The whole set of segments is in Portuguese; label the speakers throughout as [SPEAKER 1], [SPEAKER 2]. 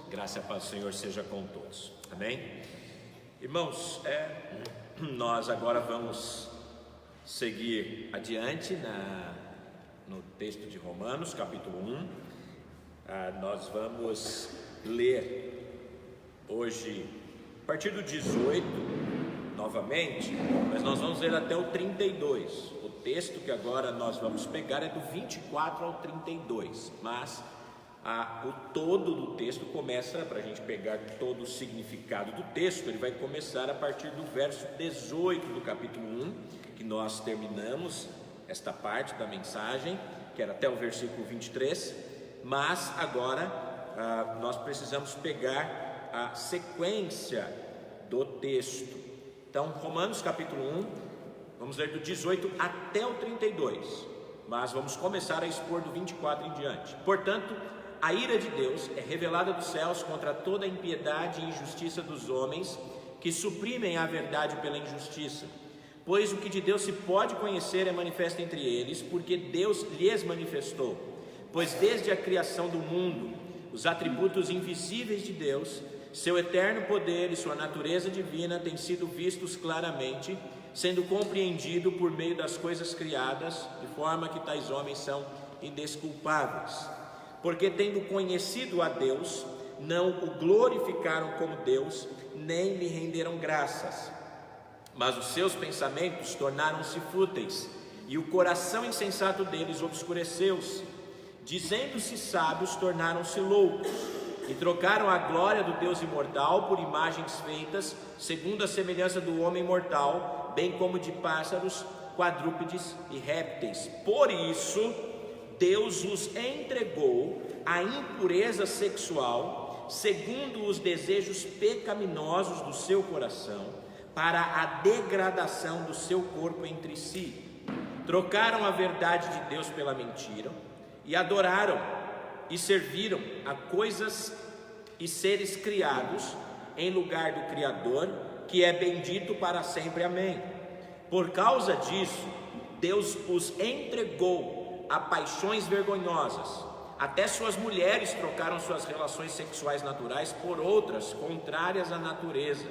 [SPEAKER 1] Graça e paz do Senhor seja com todos. Amém? Irmãos, nós agora vamos seguir adiante no texto de Romanos, capítulo 1. Nós vamos ler hoje, a partir do 18, novamente, mas nós vamos ler até o 32. O texto que agora nós vamos pegar é do 24 ao 32, mas o todo do texto começa, para a gente pegar todo o significado do texto, ele vai começar a partir do verso 18 do capítulo 1, que nós terminamos esta parte da mensagem, que era até o versículo 23, mas agora nós precisamos pegar a sequência do texto. Então, Romanos capítulo 1, vamos ler do 18 até o 32, mas vamos começar a expor do 24 em diante. Portanto, a ira de Deus é revelada dos céus contra toda a impiedade e injustiça dos homens que suprimem a verdade pela injustiça. Pois o que de Deus se pode conhecer é manifesto entre eles, porque Deus lhes manifestou. Pois desde a criação do mundo, os atributos invisíveis de Deus, seu eterno poder e sua natureza divina têm sido vistos claramente, sendo compreendido por meio das coisas criadas, de forma que tais homens são indesculpáveis. Porque tendo conhecido a Deus, não o glorificaram como Deus, nem lhe renderam graças. Mas os seus pensamentos tornaram-se fúteis, e o coração insensato deles obscureceu-se. Dizendo-se sábios, tornaram-se loucos, e trocaram a glória do Deus imortal por imagens feitas, segundo a semelhança do homem mortal, bem como de pássaros, quadrúpedes e répteis. Por isso, Deus os entregou à impureza sexual, segundo os desejos pecaminosos do seu coração, para a degradação do seu corpo entre si. Trocaram a verdade de Deus pela mentira, e adoraram e serviram a coisas e seres criados, em lugar do Criador, que é bendito para sempre. Amém. Por causa disso, Deus os entregou a paixões vergonhosas. Até suas mulheres trocaram suas relações sexuais naturais por outras contrárias à natureza.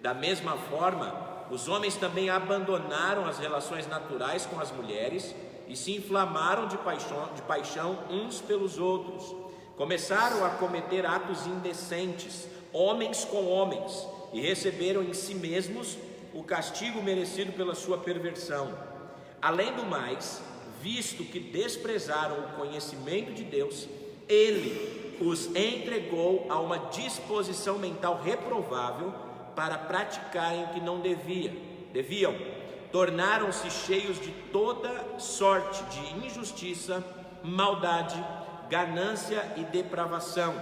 [SPEAKER 1] Da mesma forma, os homens também abandonaram as relações naturais com as mulheres e se inflamaram de paixão uns pelos outros. Começaram a cometer atos indecentes, homens com homens, e receberam em si mesmos o castigo merecido pela sua perversão. Além do mais, visto que desprezaram o conhecimento de Deus, Ele os entregou a uma disposição mental reprovável para praticarem o que não deviam. Tornaram-se cheios de toda sorte de injustiça, maldade, ganância e depravação.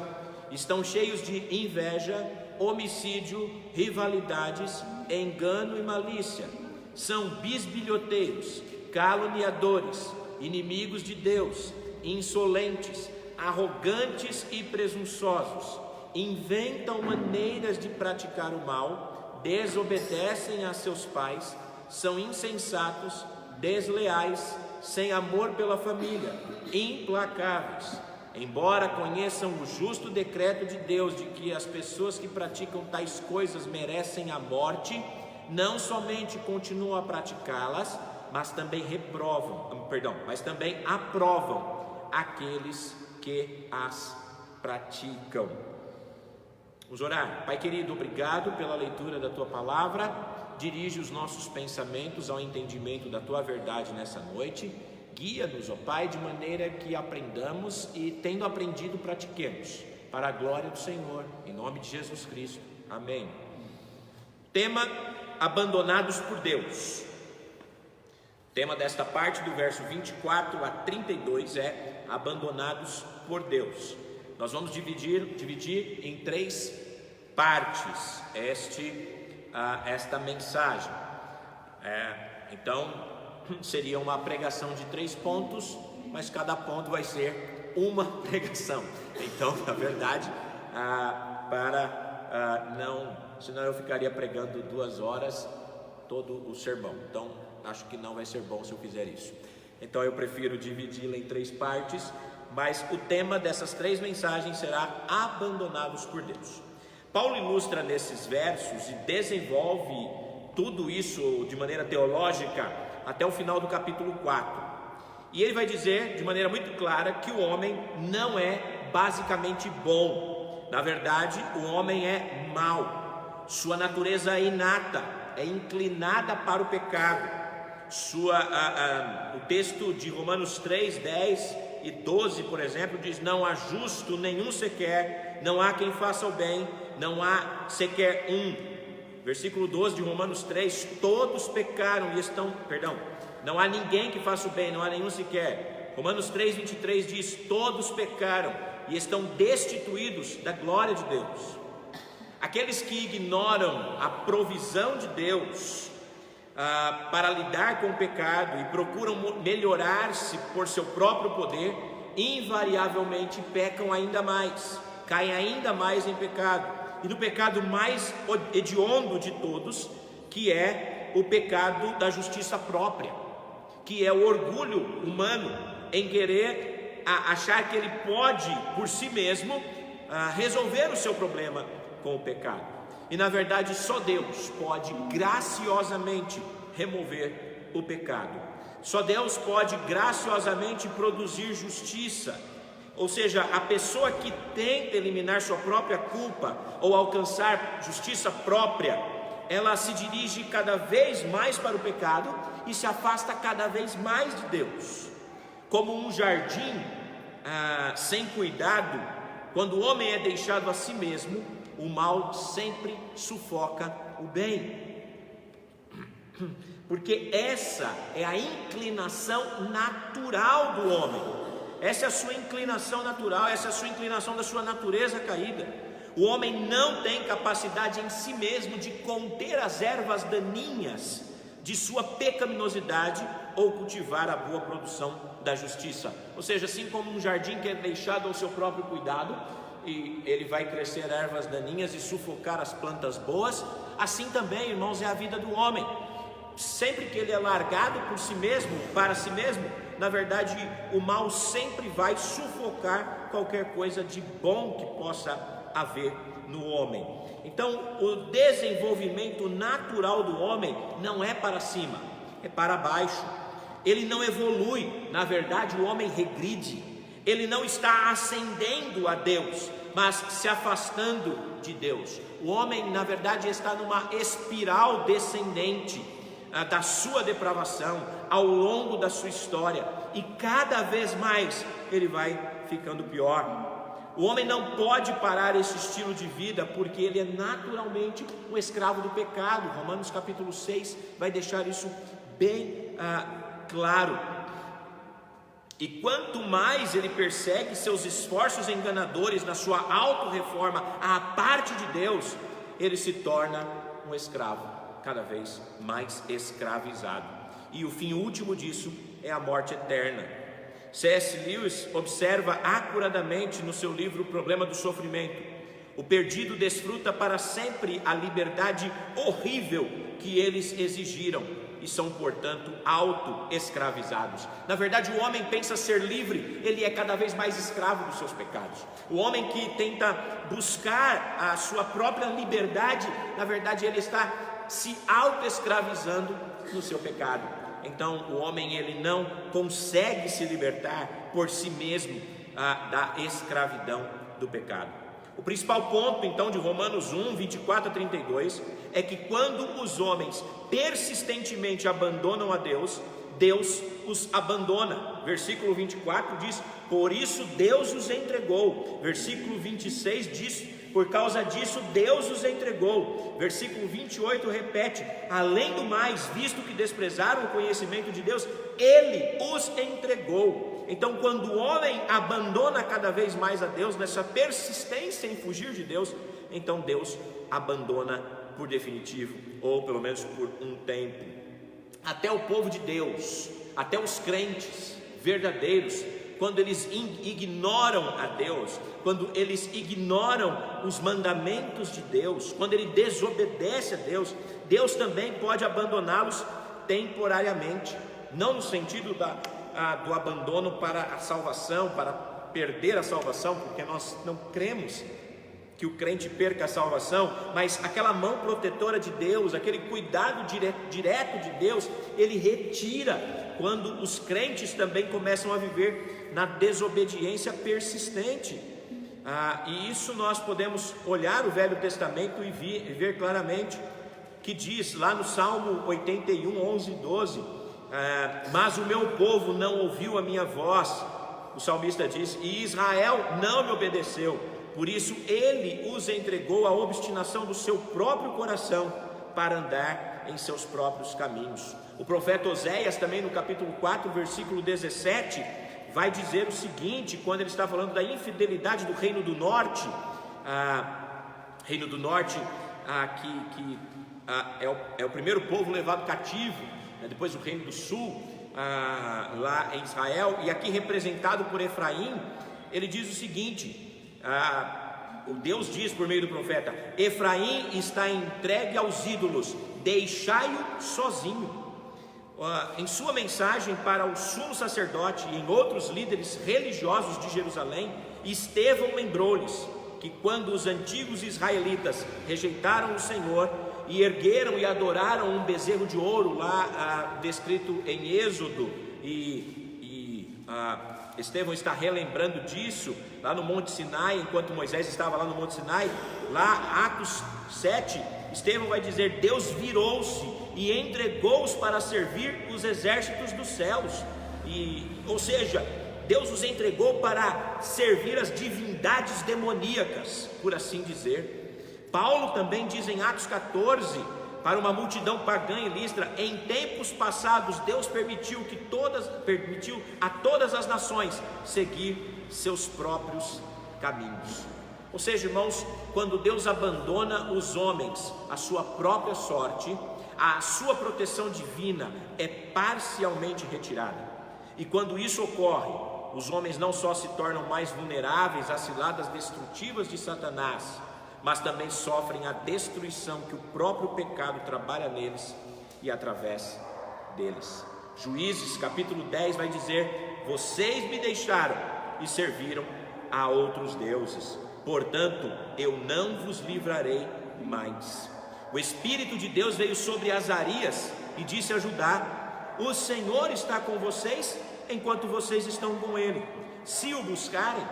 [SPEAKER 1] Estão cheios de inveja, homicídio, rivalidades, engano e malícia. São bisbilhoteiros, caluniadores, inimigos de Deus, insolentes, arrogantes e presunçosos. Inventam maneiras de praticar o mal, desobedecem a seus pais, são insensatos, desleais, sem amor pela família, implacáveis. Embora conheçam o justo decreto de Deus de que as pessoas que praticam tais coisas merecem a morte, não somente continuam a praticá-las, mas também aprovam aqueles que as praticam. Vamos orar. Pai querido, obrigado pela leitura da Tua Palavra. Dirige os nossos pensamentos ao entendimento da Tua verdade nessa noite. Guia-nos, ó Pai, de maneira que aprendamos e, tendo aprendido, pratiquemos, para a glória do Senhor, em nome de Jesus Cristo. Amém. Tema: abandonados por Deus. O tema desta parte, do verso 24 a 32, é abandonados por Deus. Nós vamos dividir em três partes esta mensagem. Então, seria uma pregação de 3 pontos, mas cada ponto vai ser uma pregação. Então, na verdade, senão eu ficaria pregando 2 horas todo o sermão. Então, acho que não vai ser bom se eu fizer isso. Então eu prefiro dividi-la em 3 partes, mas o tema dessas 3 mensagens será abandonados por Deus. Paulo ilustra nesses versos e desenvolve tudo isso de maneira teológica até o final do capítulo 4. E ele vai dizer de maneira muito clara que o homem não é basicamente bom. Na verdade, o homem é mau. Sua natureza é inata, é inclinada para o pecado. O texto de Romanos 3, 10 e 12, por exemplo, diz: não há justo nenhum sequer, não há quem faça o bem, não há sequer um. Versículo 12 de Romanos 3: todos pecaram e estão, não há ninguém que faça o bem, não há nenhum sequer. Romanos 3, 23 diz: todos pecaram e estão destituídos da glória de Deus. Aqueles que ignoram a provisão de Deus para lidar com o pecado e procuram melhorar-se por seu próprio poder, invariavelmente pecam ainda mais, caem ainda mais em pecado, e no pecado mais hediondo de todos, que é o pecado da justiça própria, que é o orgulho humano em querer achar que ele pode por si mesmo resolver o seu problema com o pecado. E na verdade só Deus pode graciosamente remover o pecado. Só Deus pode graciosamente produzir justiça. Ou seja, a pessoa que tenta eliminar sua própria culpa ou alcançar justiça própria, ela se dirige cada vez mais para o pecado e se afasta cada vez mais de Deus. Como um jardim sem cuidado, quando o homem é deixado a si mesmo, o mal sempre sufoca o bem, porque essa é a inclinação natural do homem. Essa é a sua inclinação natural, essa é a sua inclinação da sua natureza caída. O homem não tem capacidade em si mesmo de conter as ervas daninhas de sua pecaminosidade ou cultivar a boa produção da justiça. Ou seja, assim como um jardim que é deixado ao seu próprio cuidado, e ele vai crescer ervas daninhas e sufocar as plantas boas, assim também, irmãos, é a vida do homem. Sempre que ele é largado por si mesmo, para si mesmo, na verdade o mal sempre vai sufocar qualquer coisa de bom que possa haver no homem. Então o desenvolvimento natural do homem não é para cima, é para baixo. Ele não evolui, na verdade o homem regride. Ele não está ascendendo a Deus, mas se afastando de Deus. O homem, na verdade, está numa espiral descendente da sua depravação ao longo da sua história, e cada vez mais ele vai ficando pior. O homem não pode parar esse estilo de vida, porque ele é naturalmente um escravo do pecado. Romanos capítulo 6 vai deixar isso bem claro. E quanto mais ele persegue seus esforços enganadores na sua auto-reforma à parte de Deus, ele se torna um escravo, cada vez mais escravizado. E o fim último disso é a morte eterna. C.S. Lewis observa acuradamente no seu livro O Problema do Sofrimento: o perdido desfruta para sempre a liberdade horrível que eles exigiram, e são, portanto, auto-escravizados. Na verdade, o homem pensa ser livre, ele é cada vez mais escravo dos seus pecados. O homem que tenta buscar a sua própria liberdade, na verdade, ele está se auto-escravizando no seu pecado. Então, o homem, ele não consegue se libertar por si mesmo da escravidão do pecado. O principal ponto, então, de Romanos 1, 24 a 32, é que quando os homens persistentemente abandonam a Deus, Deus os abandona. Versículo 24 diz: por isso Deus os entregou. Versículo 26 diz: por causa disso Deus os entregou. Versículo 28 repete: além do mais, visto que desprezaram o conhecimento de Deus, Ele os entregou. Então, quando o homem abandona cada vez mais a Deus, nessa persistência em fugir de Deus, então Deus abandona por definitivo, ou pelo menos por um tempo. Até o povo de Deus, até os crentes verdadeiros, quando eles ignoram a Deus, quando eles ignoram os mandamentos de Deus, quando ele desobedece a Deus, Deus também pode abandoná-los temporariamente, não no sentido do abandono para a salvação, para perder a salvação, porque nós não cremos que o crente perca a salvação, mas aquela mão protetora de Deus, aquele cuidado direto de Deus, Ele retira quando os crentes também começam a viver na desobediência persistente. E isso nós podemos olhar o Velho Testamento e ver claramente, que diz lá no Salmo 81, 11 e 12, mas o meu povo não ouviu a minha voz, o salmista diz, e Israel não me obedeceu, por isso ele os entregou à obstinação do seu próprio coração, para andar em seus próprios caminhos. O profeta Oséias também no capítulo 4, versículo 17, vai dizer o seguinte, quando ele está falando da infidelidade do Reino do Norte, é o primeiro povo levado cativo, depois o Reino do Sul, lá em Israel, e aqui representado por Efraim. Ele diz o seguinte, o Deus diz por meio do profeta: Efraim está entregue aos ídolos, deixai-o sozinho. Em sua mensagem para o sumo sacerdote e em outros líderes religiosos de Jerusalém, Estevão lembrou-lhes que quando os antigos israelitas rejeitaram o Senhor e ergueram e adoraram um bezerro de ouro, lá descrito em Êxodo, Estevão está relembrando disso lá no Monte Sinai, enquanto Moisés estava lá no Monte Sinai, lá Atos 7, Estevão vai dizer: Deus virou-se e entregou-os para servir os exércitos dos céus, ou seja, Deus os entregou para servir as divindades demoníacas, por assim dizer. Paulo também diz em Atos 14, para uma multidão pagã em Listra: em tempos passados Deus permitiu a todas as nações seguir seus próprios caminhos. Ou seja, irmãos, quando Deus abandona os homens à sua própria sorte, a sua proteção divina é parcialmente retirada. E quando isso ocorre, os homens não só se tornam mais vulneráveis às ciladas destrutivas de Satanás, mas também sofrem a destruição que o próprio pecado trabalha neles e através deles. Juízes capítulo 10 vai dizer: vocês me deixaram e serviram a outros deuses, portanto eu não vos livrarei mais. O Espírito de Deus veio sobre Azarias e disse a Judá: o Senhor está com vocês enquanto vocês estão com ele. Se o buscarem,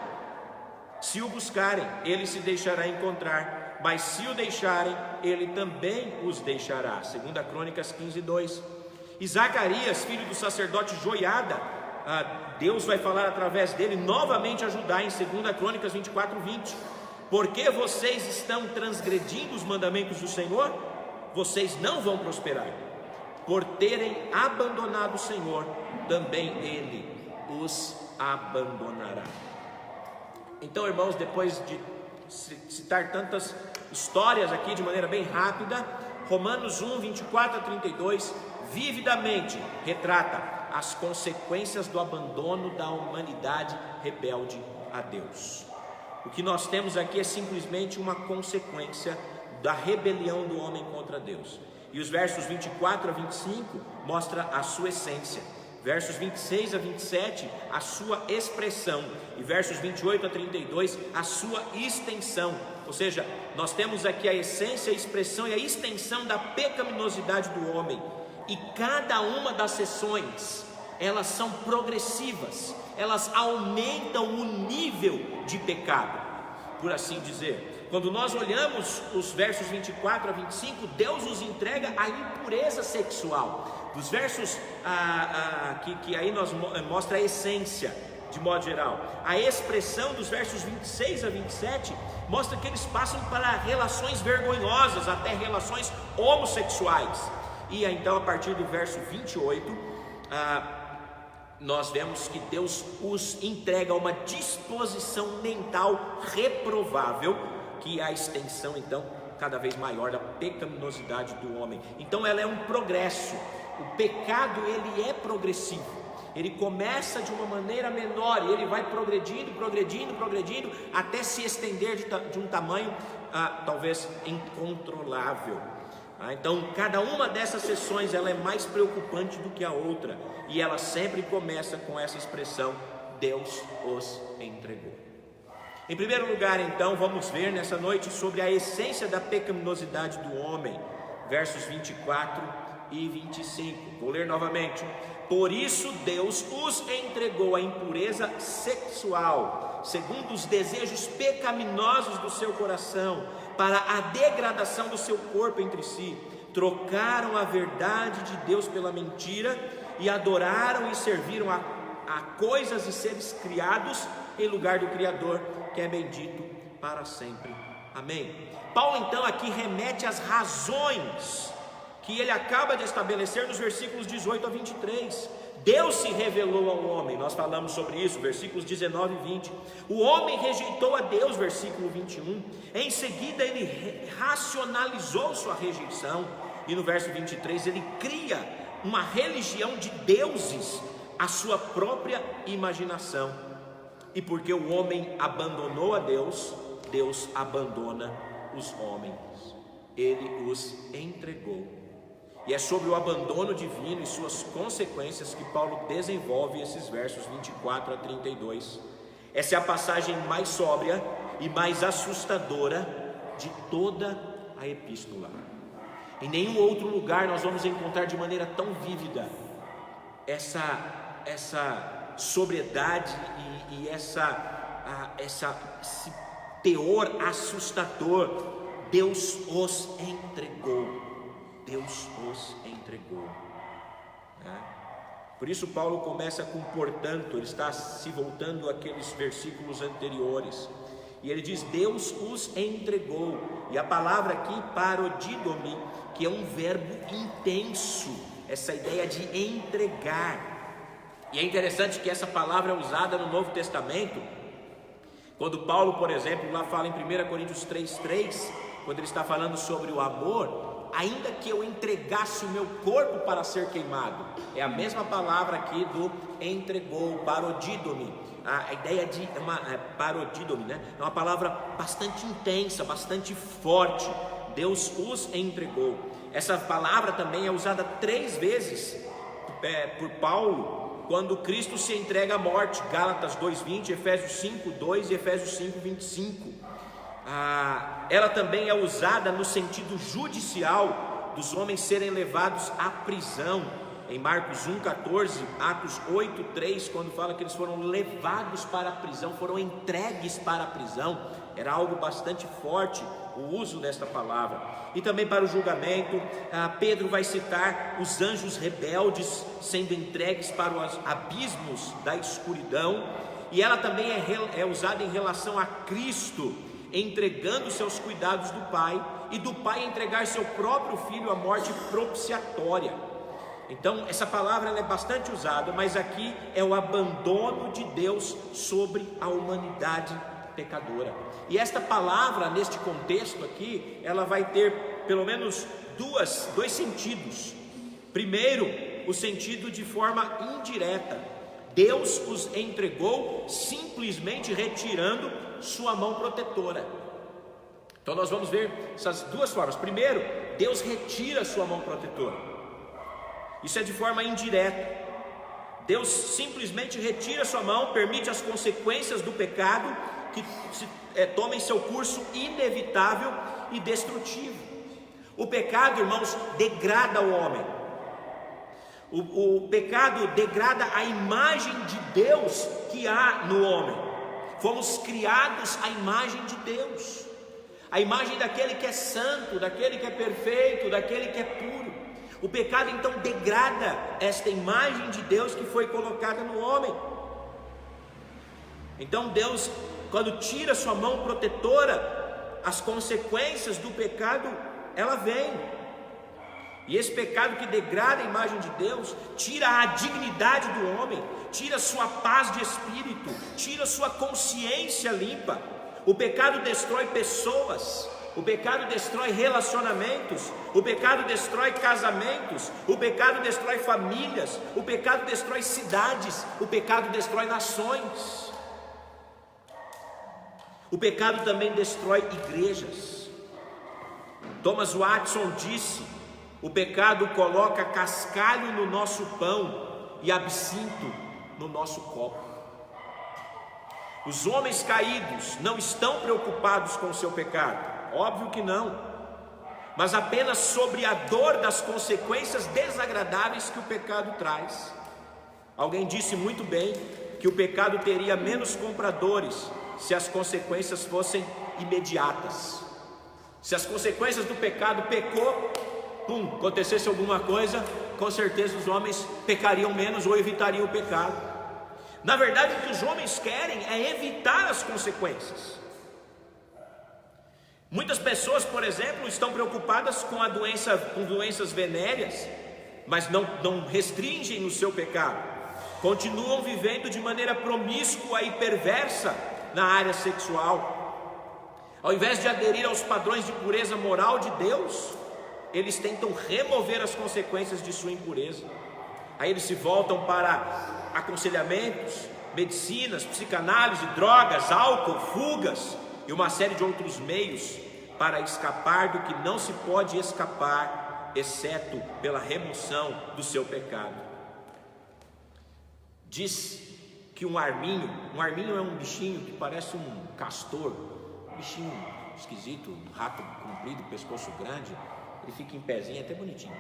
[SPEAKER 1] ele se deixará encontrar, mas se o deixarem, ele também os deixará. 2 Crônicas 15:2. E Zacarias, filho do sacerdote Joiada, Deus vai falar através dele novamente a Judá em 2 Crônicas 24:20. Porque vocês estão transgredindo os mandamentos do Senhor, vocês não vão prosperar. Por terem abandonado o Senhor, também ele os abandonará. Então, irmãos, depois de citar tantas histórias aqui de maneira bem rápida, Romanos 1, 24 a 32, vividamente retrata as consequências do abandono da humanidade rebelde a Deus. O que nós temos aqui é simplesmente uma consequência da rebelião do homem contra Deus. E os versos 24 a 25 mostram a sua essência. Versos 26 a 27, a sua expressão. E versos 28 a 32, a sua extensão. Ou seja, nós temos aqui a essência, a expressão e a extensão da pecaminosidade do homem. E cada uma das seções, elas são progressivas. Elas aumentam o nível de pecado, por assim dizer. Quando nós olhamos os versos 24 a 25, Deus nos entrega a impureza sexual. Dos versos que aí nós mostra a essência, de modo geral. A expressão dos versos 26 a 27 mostra que eles passam para relações vergonhosas, até relações homossexuais. E então, a partir do verso 28, nós vemos que Deus os entrega a uma disposição mental reprovável, que é a extensão então cada vez maior da pecaminosidade do homem. Então ela é um progresso. O pecado, ele é progressivo. Ele começa de uma maneira menor e ele vai progredindo, até se estender de um tamanho talvez incontrolável. Então cada uma dessas sessões ela é mais preocupante do que a outra, e ela sempre começa com essa expressão Deus os entregou. Em primeiro lugar, então, vamos ver nessa noite sobre a essência da pecaminosidade do homem, versos 24 e 25. Vou ler novamente. Por isso Deus os entregou à impureza sexual, segundo os desejos pecaminosos do seu coração, para a degradação do seu corpo entre si. Trocaram a verdade de Deus pela mentira e adoraram e serviram a coisas e seres criados em lugar do Criador, que é bendito para sempre. Amém. Paulo então aqui remete às razões que ele acaba de estabelecer nos versículos 18 a 23. Deus se revelou ao homem, nós falamos sobre isso, versículos 19 e 20. O homem rejeitou a Deus, versículo 21. Em seguida ele racionalizou sua rejeição, e no verso 23 ele cria uma religião de deuses, a sua própria imaginação. E porque o homem abandonou a Deus, Deus abandona os homens, ele os entregou. E é sobre o abandono divino e suas consequências que Paulo desenvolve esses versos 24 a 32. Essa é a passagem mais sóbria e mais assustadora de toda a epístola. Em nenhum outro lugar nós vamos encontrar de maneira tão vívida essa sobriedade e esse teor assustador. Deus os entregou. Deus os entregou. Por isso Paulo começa com portanto, ele está se voltando àqueles versículos anteriores, e ele diz: Deus os entregou. E a palavra aqui, parodidomi, que é um verbo intenso, essa ideia de entregar. E é interessante que essa palavra é usada no Novo Testamento, quando Paulo, por exemplo, lá fala em 1 Coríntios 3,3, quando ele está falando sobre o amor: ainda que eu entregasse o meu corpo para ser queimado. É a mesma palavra aqui do entregou, parodidomi. A ideia de parodidomi, né? É uma palavra bastante intensa, bastante forte. Deus os entregou. Essa palavra também é usada 3 vezes por Paulo quando Cristo se entrega à morte. Gálatas 2:20, Efésios 5:2 e Efésios 5:25. Ela também é usada no sentido judicial, dos homens serem levados à prisão, em Marcos 1:14, Atos 8:3, quando fala que eles foram levados para a prisão, foram entregues para a prisão. Era algo bastante forte o uso desta palavra. E também para o julgamento, Pedro vai citar os anjos rebeldes sendo entregues para os abismos da escuridão. E ela também é usada em relação a Cristo entregando seus cuidados do Pai, e do Pai entregar seu próprio Filho à morte propiciatória. Então essa palavra ela é bastante usada, mas aqui é o abandono de Deus sobre a humanidade pecadora. E esta palavra, neste contexto aqui, ela vai ter pelo menos dois sentidos. Primeiro, o sentido de forma indireta: Deus os entregou simplesmente retirando sua mão protetora. Então nós vamos ver essas duas formas. Primeiro, Deus retira sua mão protetora. Isso é de forma indireta. Deus simplesmente retira sua mão, permite as consequências do pecado que tomem seu curso inevitável e destrutivo. O pecado, irmãos, degrada o homem. O pecado degrada a imagem de Deus que há no homem. Fomos criados à imagem de Deus, a imagem daquele que é santo, daquele que é perfeito, daquele que é puro. O pecado então degrada esta imagem de Deus que foi colocada no homem. Então Deus, quando tira sua mão protetora, as consequências do pecado, ela vem. E esse pecado que degrada a imagem de Deus, tira a dignidade do homem, tira sua paz de espírito, tira sua consciência limpa. O pecado destrói pessoas, o pecado destrói relacionamentos, o pecado destrói casamentos, o pecado destrói famílias, o pecado destrói cidades, o pecado destrói nações. O pecado também destrói igrejas. Thomas Watson disse: o pecado coloca cascalho no nosso pão e absinto no nosso copo. Os homens caídos não estão preocupados com o seu pecado, óbvio que não, mas apenas sobre a dor das consequências desagradáveis que o pecado traz. Alguém disse muito bem que o pecado teria menos compradores se as consequências fossem imediatas. Se as consequências do pecado pecou, acontecesse alguma coisa, com certeza os homens pecariam menos ou evitariam o pecado. Na verdade, o que os homens querem é evitar as consequências. Muitas pessoas, por exemplo, estão preocupadas com doenças venéreas, mas não restringem o seu pecado. Continuam vivendo de maneira promíscua e perversa na área sexual. Ao invés de aderir aos padrões de pureza moral de Deus, eles tentam remover as consequências de sua impureza. Aí eles se voltam para aconselhamentos, medicinas, psicanálise, drogas, álcool, fugas e uma série de outros meios para escapar do que não se pode escapar, exceto pela remoção do seu pecado. Diz que um arminho é um bichinho que parece um castor, um bichinho esquisito, um rato comprido, pescoço grande, ele fica em pezinho, até bonitinho.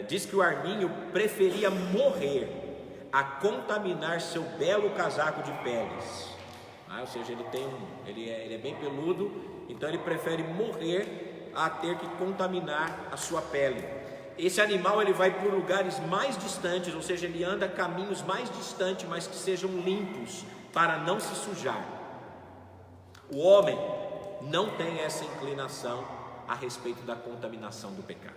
[SPEAKER 1] Diz que o arminho preferia morrer a contaminar seu belo casaco de peles. Ou seja, ele é bem peludo, então ele prefere morrer a ter que contaminar a sua pele. Esse animal ele vai por lugares mais distantes, ou seja, ele anda caminhos mais distantes, mas que sejam limpos, para não se sujar. O homem não tem essa inclinação a respeito da contaminação do pecado.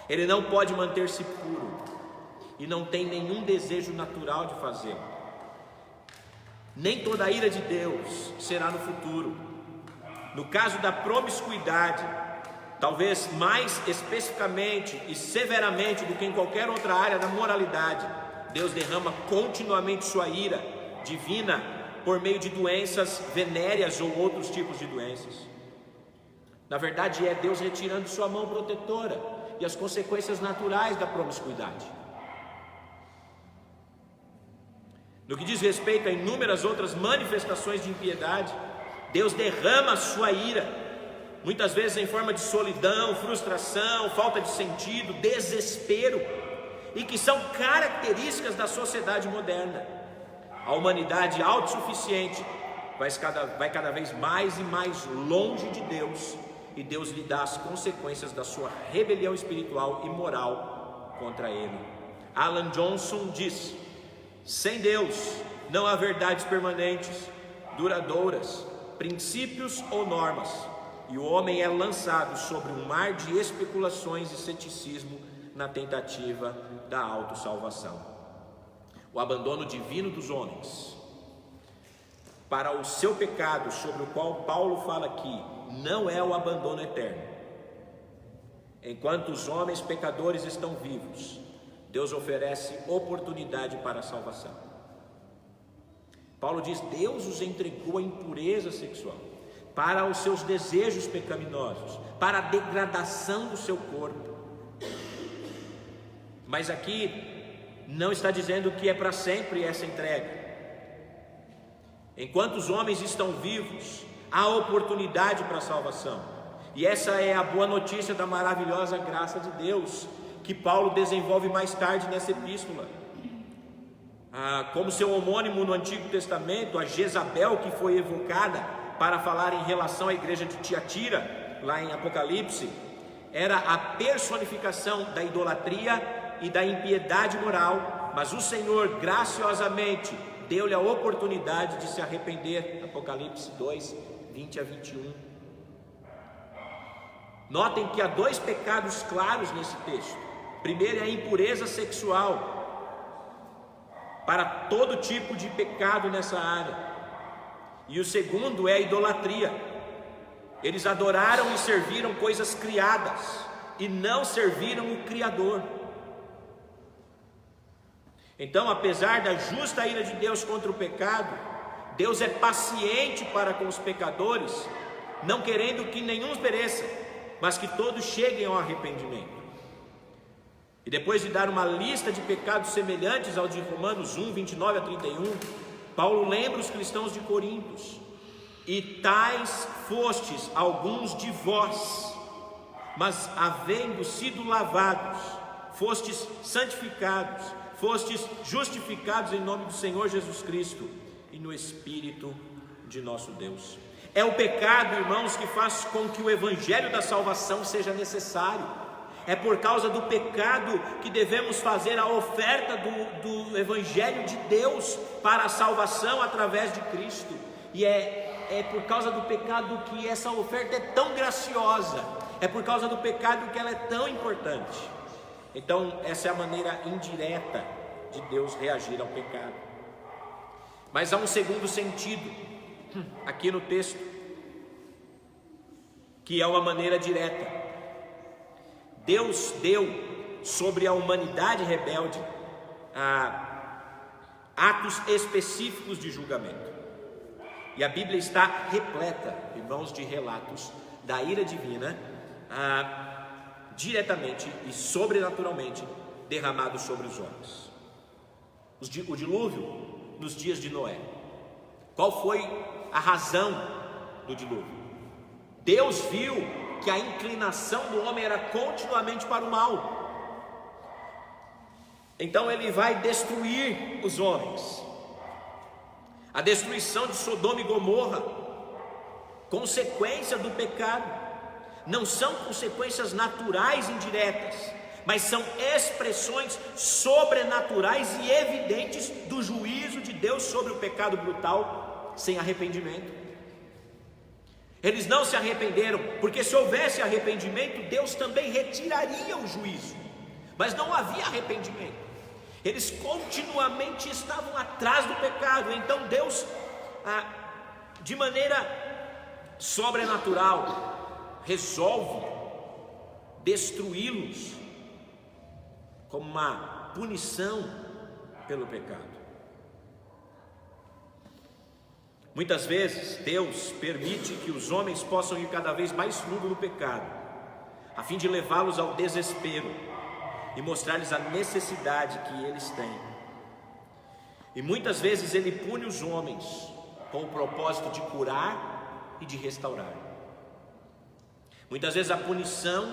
[SPEAKER 1] Ele não pode manter-se puro e não tem nenhum desejo natural de fazê-lo. Nem toda a ira de Deus será no futuro. No caso da promiscuidade, talvez mais especificamente e severamente do que em qualquer outra área da moralidade, Deus derrama continuamente sua ira divina por meio de doenças venéreas ou outros tipos de doenças. Na verdade, é Deus retirando sua mão protetora e as consequências naturais da promiscuidade. No que diz respeito a inúmeras outras manifestações de impiedade, Deus derrama a sua ira, muitas vezes em forma de solidão, frustração, falta de sentido, desespero, e que são características da sociedade moderna. A humanidade autossuficiente vai cada vez mais e mais longe de Deus, e Deus lhe dá as consequências da sua rebelião espiritual e moral contra ele. Alan Johnson diz: sem Deus não há verdades permanentes, duradouras, princípios ou normas, e o homem é lançado sobre um mar de especulações e ceticismo na tentativa da autossalvação. O abandono divino dos homens para o seu pecado, sobre o qual Paulo fala aqui, não é o abandono eterno. Enquanto os homens pecadores estão vivos, Deus oferece oportunidade para a salvação. Paulo diz: Deus os entregou à impureza sexual, para os seus desejos pecaminosos, para a degradação do seu corpo. Mas aqui não está dizendo que é para sempre essa entrega. Enquanto os homens estão vivos, há oportunidade para a salvação. E essa é a boa notícia da maravilhosa graça de Deus, que Paulo desenvolve mais tarde nessa epístola. Como seu homônimo no Antigo Testamento, a Jezabel, que foi evocada para falar em relação à igreja de Tiatira, lá em Apocalipse, era a personificação da idolatria e da impiedade moral, mas o Senhor graciosamente deu-lhe a oportunidade de se arrepender. Apocalipse 2, 20 a 21. Notem que há dois pecados claros nesse texto. Primeiro é a impureza sexual, para todo tipo de pecado nessa área. E o segundo é a idolatria. Eles adoraram e serviram coisas criadas e não serviram o Criador. Então, apesar da justa ira de Deus contra o pecado, Deus é paciente para com os pecadores, não querendo que nenhum pereça, mas que todos cheguem ao arrependimento. E depois de dar uma lista de pecados semelhantes ao de Romanos 1, 29 a 31, Paulo lembra os cristãos de Coríntios: e tais fostes alguns de vós, mas havendo sido lavados, fostes santificados, fostes justificados em nome do Senhor Jesus Cristo e no Espírito de nosso Deus. É o pecado, irmãos, que faz com que o evangelho da salvação seja necessário. É por causa do pecado que devemos fazer a oferta do evangelho de Deus para a salvação através de Cristo. E é por causa do pecado que essa oferta é tão graciosa. É por causa do pecado que ela é tão importante. Então, essa é a maneira indireta de Deus reagir ao pecado. Mas há um segundo sentido aqui no texto, que é uma maneira direta. Deus deu sobre a humanidade rebelde atos específicos de julgamento. E a Bíblia está repleta, irmãos, de relatos da ira divina diretamente e sobrenaturalmente derramado sobre os homens. O dilúvio nos dias de Noé. Qual foi a razão do dilúvio? Deus viu que a inclinação do homem era continuamente para o mal. Então ele vai destruir os homens. A destruição de Sodoma e Gomorra, consequência do pecado, não são consequências naturais indiretas, mas são expressões sobrenaturais e evidentes do juízo de Deus sobre o pecado brutal sem arrependimento. Eles não se arrependeram, porque se houvesse arrependimento, Deus também retiraria o juízo. Mas não havia arrependimento. Eles continuamente estavam atrás do pecado. Então Deus, de maneira sobrenatural, resolve destruí-los como uma punição pelo pecado. Muitas vezes Deus permite que os homens possam ir cada vez mais fundo no pecado, a fim de levá-los ao desespero e mostrar-lhes a necessidade que eles têm. E muitas vezes Ele pune os homens com o propósito de curar e de restaurar. Muitas vezes a punição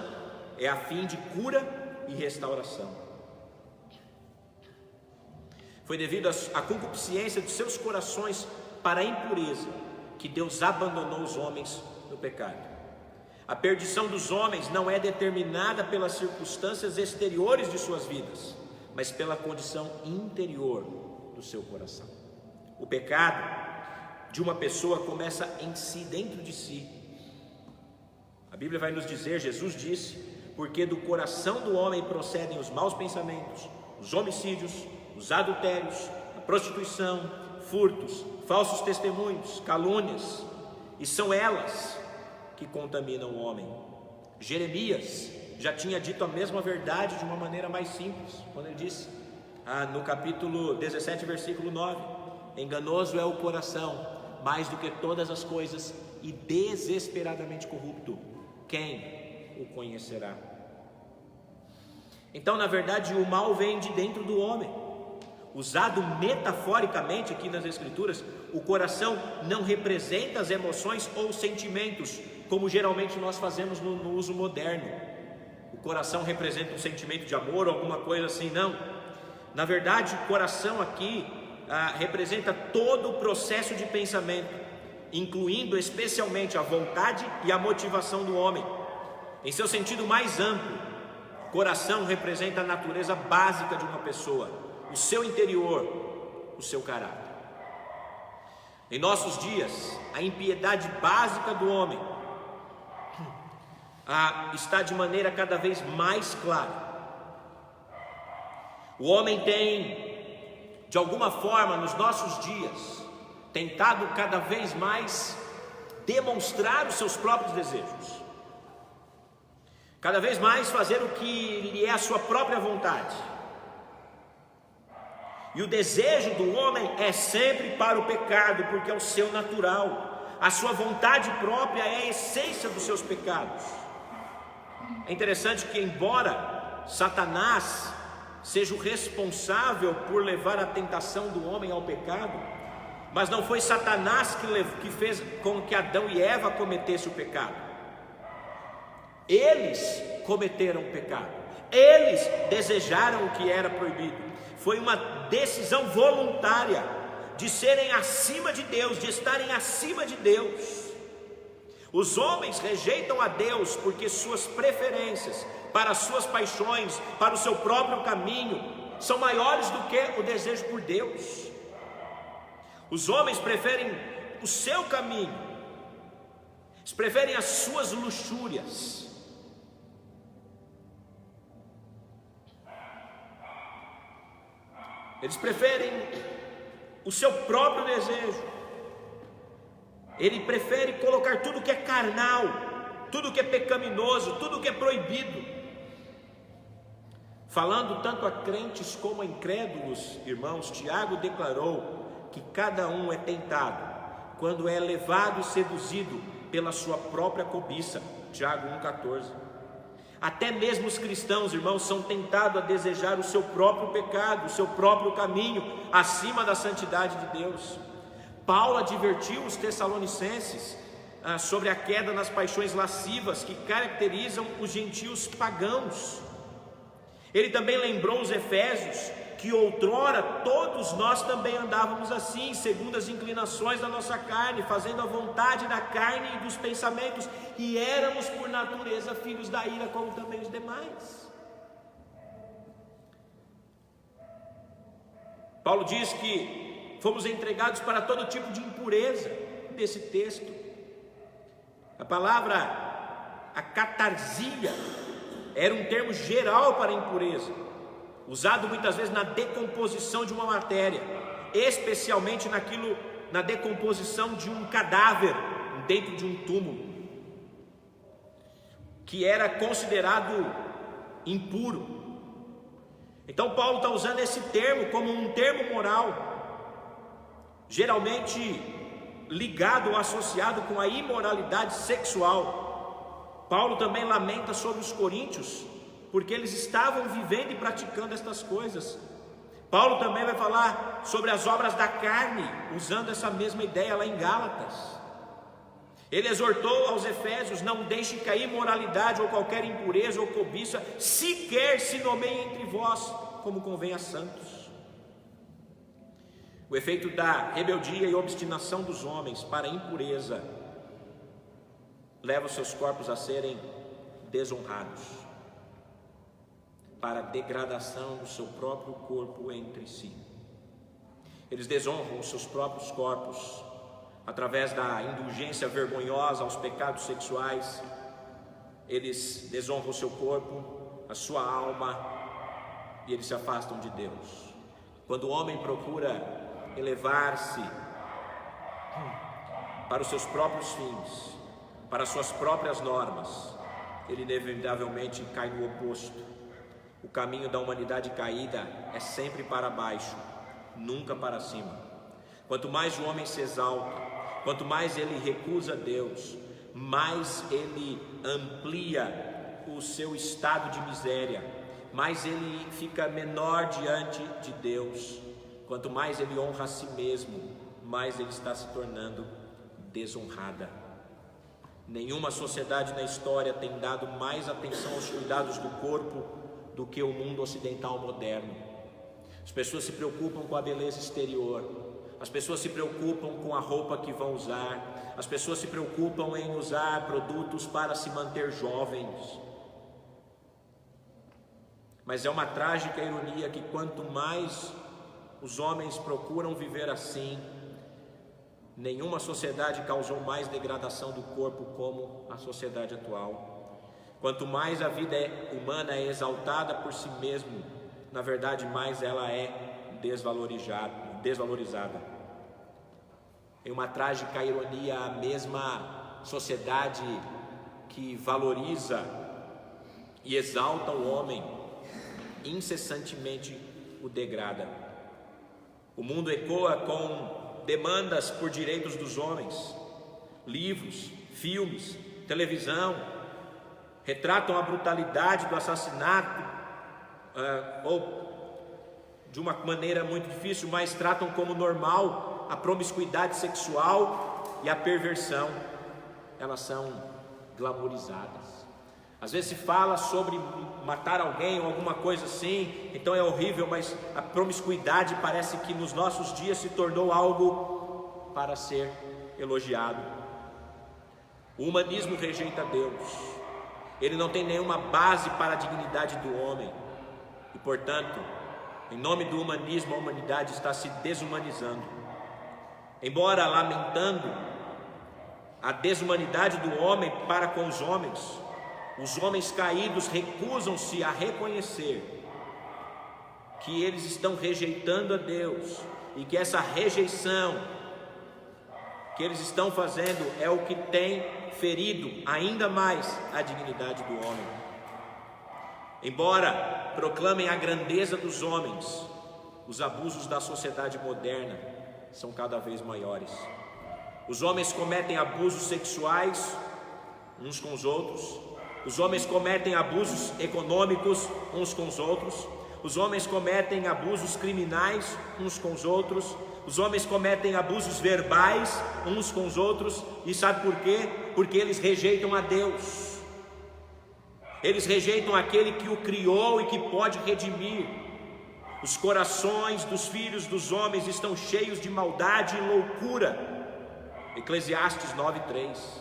[SPEAKER 1] é a fim de cura e restauração. Foi devido à concupiscência de seus corações para a impureza que Deus abandonou os homens no pecado. A perdição dos homens não é determinada pelas circunstâncias exteriores de suas vidas, mas pela condição interior do seu coração. O pecado de uma pessoa começa em si, dentro de si. A Bíblia vai nos dizer, Jesus disse: porque do coração do homem procedem os maus pensamentos, os homicídios, os adultérios, a prostituição, furtos, falsos testemunhos, calúnias, e são elas que contaminam o homem. Jeremias já tinha dito a mesma verdade de uma maneira mais simples, quando ele disse, no capítulo 17, versículo 9: enganoso é o coração, mais do que todas as coisas, e desesperadamente corrupto, quem o conhecerá? Então, na verdade, o mal vem de dentro do homem. Usado metaforicamente aqui nas Escrituras, o coração não representa as emoções ou sentimentos, como geralmente nós fazemos no uso moderno. O coração representa um sentimento de amor ou alguma coisa assim, não. Na verdade, o coração aqui representa todo o processo de pensamento, incluindo especialmente a vontade e a motivação do homem. Em seu sentido mais amplo, o coração representa a natureza básica de uma pessoa, o seu interior, o seu caráter. Em nossos dias, a impiedade básica do homem está de maneira cada vez mais clara. O homem tem, de alguma forma, nos nossos dias, tentado cada vez mais demonstrar os seus próprios desejos, cada vez mais fazer o que lhe é a sua própria vontade. E o desejo do homem é sempre para o pecado, porque é o seu natural. A sua vontade própria é a essência dos seus pecados. É interessante que, embora Satanás seja o responsável por levar a tentação do homem ao pecado, mas não foi Satanás que fez com que Adão e Eva cometessem o pecado. Eles cometeram o pecado, eles desejaram o que era proibido. Foi uma decisão voluntária de serem acima de Deus, de estarem acima de Deus. Os homens rejeitam a Deus porque suas preferências, para as suas paixões, para o seu próprio caminho, são maiores do que o desejo por Deus. Os homens preferem o seu caminho, eles preferem as suas luxúrias. Eles preferem o seu próprio desejo. Ele prefere colocar tudo que é carnal, tudo que é pecaminoso, tudo que é proibido. Falando tanto a crentes como a incrédulos, irmãos, Tiago declarou que cada um é tentado quando é levado e seduzido pela sua própria cobiça. Tiago 1,14. Até mesmo os cristãos, irmãos, são tentados a desejar o seu próprio pecado, o seu próprio caminho, acima da santidade de Deus. Paulo advertiu os tessalonicenses sobre a queda nas paixões lascivas que caracterizam os gentios pagãos. Ele também lembrou os efésios que outrora todos nós também andávamos assim, segundo as inclinações da nossa carne, fazendo a vontade da carne e dos pensamentos, e éramos por natureza filhos da ira, como também os demais. Paulo diz que fomos entregados para todo tipo de impureza desse texto. A palavra catarsia era um termo geral para impureza, usado muitas vezes na decomposição de uma matéria, especialmente na decomposição de um cadáver dentro de um túmulo, que era considerado impuro. Então Paulo está usando esse termo como um termo moral, geralmente ligado ou associado com a imoralidade sexual. Paulo também lamenta sobre os coríntios, porque eles estavam vivendo e praticando estas coisas. Paulo também vai falar sobre as obras da carne, usando essa mesma ideia lá em Gálatas. Ele exortou aos efésios: não deixe cair imoralidade ou qualquer impureza ou cobiça, sequer se nomeie entre vós, como convém a santos. O efeito da rebeldia e obstinação dos homens para a impureza leva os seus corpos a serem desonrados, para a degradação do seu próprio corpo entre si. Eles desonram os seus próprios corpos através da indulgência vergonhosa aos pecados sexuais. Eles desonram o seu corpo, a sua alma, e eles se afastam de Deus. Quando o homem procura elevar-se para os seus próprios fins, para as suas próprias normas, ele inevitavelmente cai no oposto. O caminho da humanidade caída é sempre para baixo, nunca para cima. Quanto mais o homem se exalta, quanto mais ele recusa Deus, mais ele amplia o seu estado de miséria, mais ele fica menor diante de Deus. Quanto mais ele honra a si mesmo, mais ele está se tornando desonrada. Nenhuma sociedade na história tem dado mais atenção aos cuidados do corpo do que o mundo ocidental moderno. As pessoas se preocupam com a beleza exterior, as pessoas se preocupam com a roupa que vão usar, as pessoas se preocupam em usar produtos para se manter jovens. Mas é uma trágica ironia que quanto mais os homens procuram viver assim, nenhuma sociedade causou mais degradação do corpo como a sociedade atual. Quanto mais a vida humana é exaltada por si mesma, na verdade mais ela é desvalorizada. Em uma trágica ironia, a mesma sociedade que valoriza e exalta o homem, incessantemente o degrada. O mundo ecoa com demandas por direitos dos homens. Livros, filmes, televisão retratam a brutalidade do assassinato ou de uma maneira muito difícil, mas tratam como normal a promiscuidade sexual e a perversão. Elas são glamorizadas. Às vezes se fala sobre matar alguém ou alguma coisa assim, então é horrível, mas a promiscuidade parece que nos nossos dias se tornou algo para ser elogiado. O humanismo rejeita Deus, ele não tem nenhuma base para a dignidade do homem, e portanto, em nome do humanismo, a humanidade está se desumanizando. Embora lamentando a desumanidade do homem para com os homens caídos recusam-se a reconhecer que eles estão rejeitando a Deus, e que essa rejeição que eles estão fazendo é o que tem ferido ainda mais a dignidade do homem. Embora proclamem a grandeza dos homens, os abusos da sociedade moderna são cada vez maiores. Os homens cometem abusos sexuais uns com os outros, os homens cometem abusos econômicos uns com os outros, os homens cometem abusos criminais uns com os outros, os homens cometem abusos verbais uns com os outros. E sabe por quê? Porque eles rejeitam a Deus. Eles rejeitam aquele que o criou e que pode redimir. Os corações dos filhos dos homens estão cheios de maldade e loucura. Eclesiastes 9:3.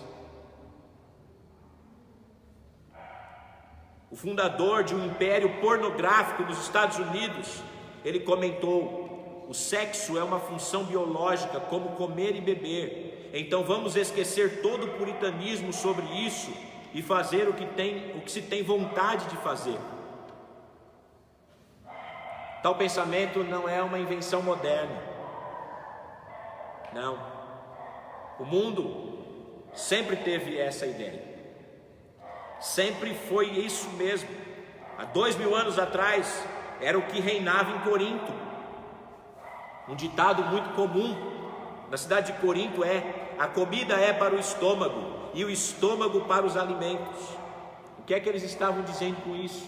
[SPEAKER 1] O fundador de um império pornográfico nos Estados Unidos, ele comentou: o sexo é uma função biológica, como comer e beber. Então vamos esquecer todo o puritanismo sobre isso e fazer o que se tem vontade de fazer. Tal pensamento não é uma invenção moderna. Não. O mundo sempre teve essa ideia. Sempre foi isso mesmo. Há 2000 anos atrás era o que reinava em Corinto. Um ditado muito comum na cidade de Corinto é: a comida é para o estômago e o estômago para os alimentos. O que é que eles estavam dizendo com isso?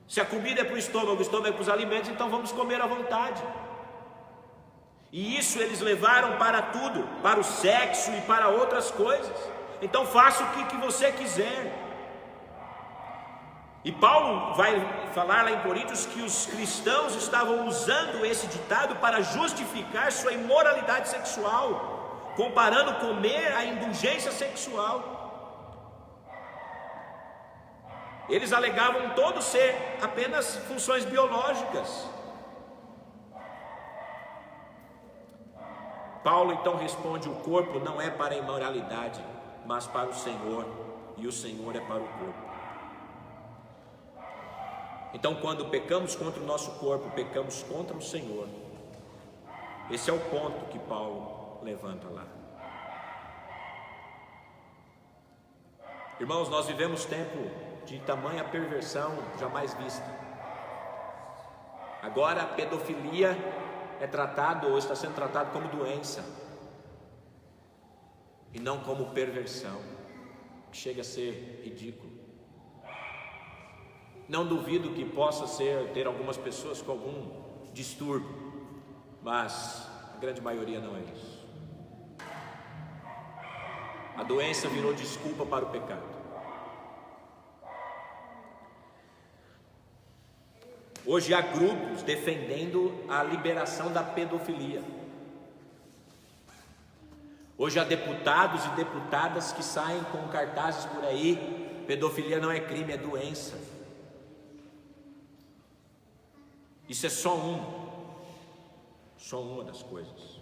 [SPEAKER 1] Se a comida é para o estômago é para os alimentos, então vamos comer à vontade. E isso eles levaram para tudo, para o sexo e para outras coisas. Então faça o que você quiser. E Paulo vai falar lá em Coríntios que os cristãos estavam usando esse ditado para justificar sua imoralidade sexual, comparando comer à indulgência sexual. Eles alegavam todos ser apenas funções biológicas. Paulo então responde: o corpo não é para a imoralidade, mas para o Senhor, e o Senhor é para o corpo. Então, quando pecamos contra o nosso corpo, pecamos contra o Senhor. Esse é o ponto que Paulo levanta lá. Irmãos, nós vivemos tempo de tamanha perversão jamais vista. Agora a pedofilia é tratado ou está sendo tratado como doença e não como perversão, que chega a ser ridículo. Não duvido que possa ter algumas pessoas com algum distúrbio, mas a grande maioria não é isso. A doença virou desculpa para o pecado. Hoje há grupos defendendo a liberação da pedofilia. Hoje há deputados e deputadas que saem com cartazes por aí: pedofilia não é crime, é doença. Isso é só uma das coisas.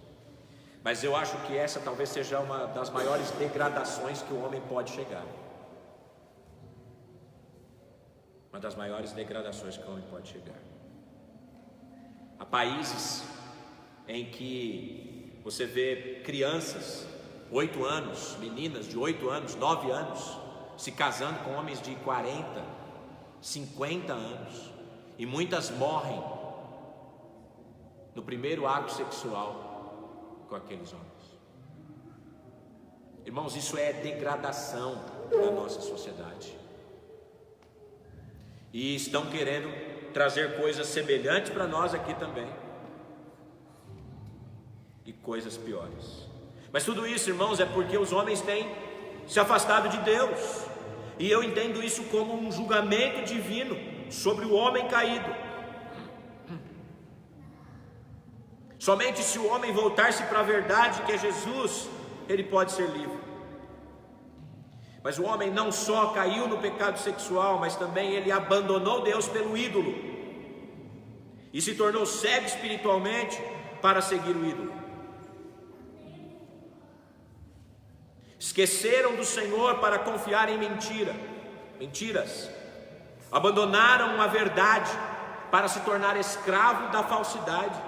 [SPEAKER 1] Mas eu acho que essa talvez seja uma das maiores degradações que o homem pode chegar. Uma das maiores degradações que o homem pode chegar. Há países em que você vê crianças, 8 anos, meninas de 8 anos, 9 anos, se casando com homens de 40, 50 anos. E muitas morrem no primeiro ato sexual com aqueles homens. Irmãos, isso é degradação da nossa sociedade. E estão querendo trazer coisas semelhantes para nós aqui também, e coisas piores. Mas tudo isso, irmãos, é porque os homens têm se afastado de Deus, e eu entendo isso como um julgamento divino sobre o homem caído. Somente se o homem voltar-se para a verdade, que é Jesus, ele pode ser livre. Mas o homem não só caiu no pecado sexual, mas também ele abandonou Deus pelo ídolo e se tornou cego espiritualmente para seguir o ídolo. Esqueceram do Senhor para confiar em mentiras. Abandonaram a verdade para se tornar escravo da falsidade.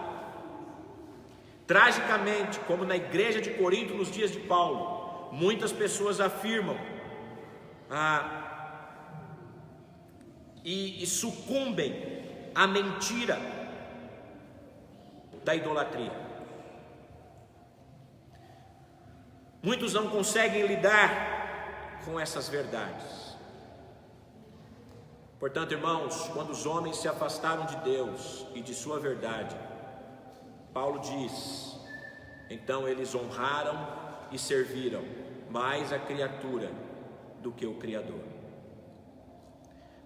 [SPEAKER 1] Tragicamente, como na igreja de Corinto nos dias de Paulo, muitas pessoas afirmam e sucumbem à mentira da idolatria. Muitos não conseguem lidar com essas verdades. Portanto, irmãos, quando os homens se afastaram de Deus e de sua verdade, Paulo diz: então eles honraram e serviram mais a criatura do que o Criador.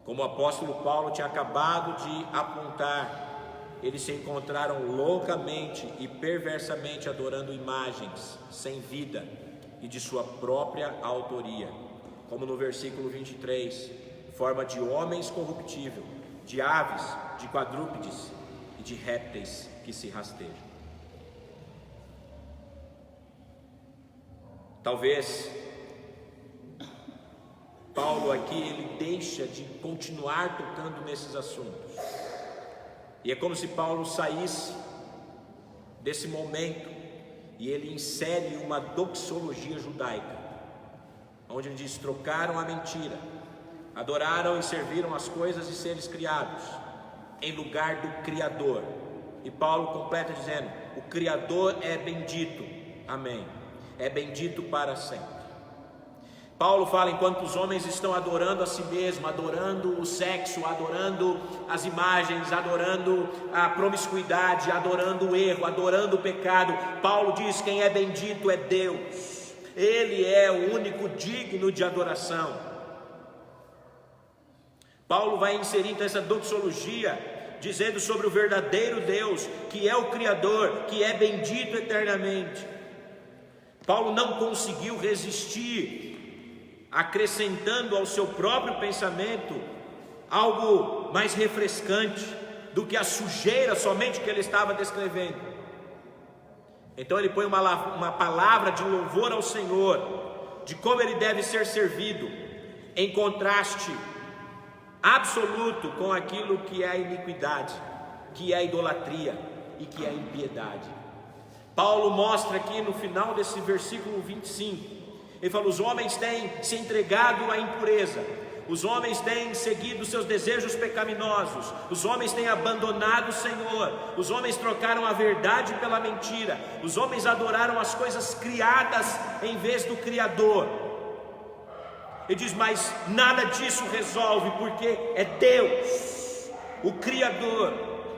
[SPEAKER 1] Como o apóstolo Paulo tinha acabado de apontar, eles se encontraram loucamente e perversamente adorando imagens sem vida e de sua própria autoria, como no versículo 23, forma de homens corruptível, de aves, de quadrúpedes e de répteis que se rastejam. Talvez Paulo aqui ele deixa de continuar tocando nesses assuntos, e é como se Paulo saísse desse momento e ele insere uma doxologia judaica, onde ele diz: trocaram a mentira, adoraram e serviram as coisas e seres criados em lugar do Criador. E Paulo completa dizendo: o Criador é bendito, amém, é bendito para sempre. Paulo fala: enquanto os homens estão adorando a si mesmo, adorando o sexo, adorando as imagens, adorando a promiscuidade, adorando o erro, adorando o pecado, Paulo diz: quem é bendito é Deus, Ele é o único digno de adoração. Paulo vai inserir então essa doxologia, dizendo sobre o verdadeiro Deus, que é o Criador, que é bendito eternamente. Paulo não conseguiu resistir, acrescentando ao seu próprio pensamento algo mais refrescante do que a sujeira somente que ele estava descrevendo. Então ele põe uma palavra de louvor ao Senhor, de como ele deve ser servido, em contraste absoluto com aquilo que é a iniquidade, que é a idolatria e que é a impiedade. Paulo mostra aqui no final desse versículo 25, ele fala: os homens têm se entregado à impureza, os homens têm seguido seus desejos pecaminosos, os homens têm abandonado o Senhor, os homens trocaram a verdade pela mentira, os homens adoraram as coisas criadas em vez do Criador. Ele diz: mas nada disso resolve, porque é Deus, o Criador,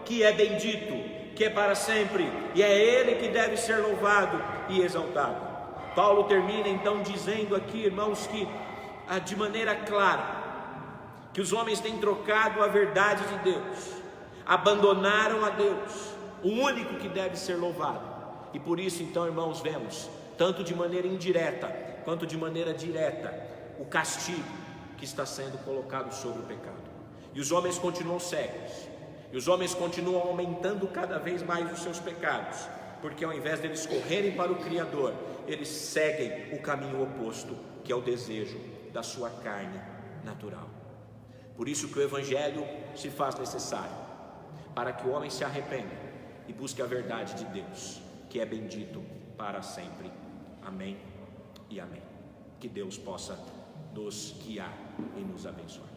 [SPEAKER 1] que é bendito, que é para sempre, e é Ele que deve ser louvado e exaltado. Paulo termina então dizendo aqui, irmãos, que de maneira clara, que os homens têm trocado a verdade de Deus, abandonaram a Deus, o único que deve ser louvado. E por isso então, irmãos, vemos, tanto de maneira indireta quanto de maneira direta, o castigo que está sendo colocado sobre o pecado. E os homens continuam cegos, e os homens continuam aumentando cada vez mais os seus pecados, porque ao invés deles correrem para o Criador, eles seguem o caminho oposto, que é o desejo da sua carne natural. Por isso que o Evangelho se faz necessário, para que o homem se arrependa e busque a verdade de Deus, que é bendito para sempre. Amém e amém. Que Deus possa nos guiar e nos abençoar.